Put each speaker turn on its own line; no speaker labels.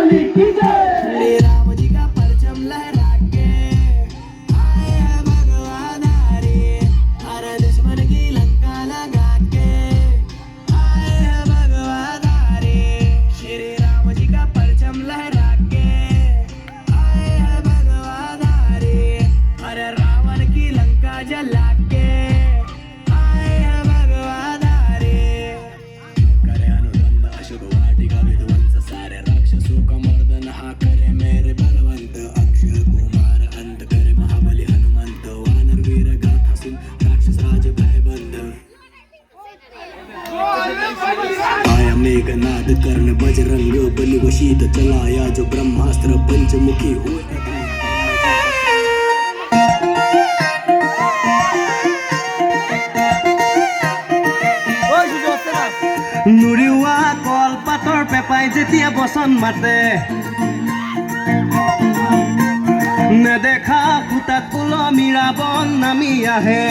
बलि की जय।
श्री राम जी का परचम लहरा के आए हैं भगवान हरे, हर दुश्मन की लंका लगा के आए हैं भगवान हरे। श्री राम जी का परचम लहरा के आए हैं भगवान हरे, हर रावण की लंका जला के आए हैं भगवान हरे। करे अनुबंध अशुभ वाटिका विध्वंस, सारे राक्षसों का मर्दन हा करे मेरे बलवंत। अक्षय कुमार अंत करे महाबली हनुमंत, वानर वीर गाथा सुन राक्षस राज भय बंद। आया मेघनाद कर्ण बजरंग बलि वशीत, चलाया जो ब्रह्मास्त्र पंचमुखी हुए। নুৰিওৱা কলপাতৰ পেপাই যেতিয়া বচন মাতে, নেদেখা ফুটাত কুলমীৰা বন নামি আহে।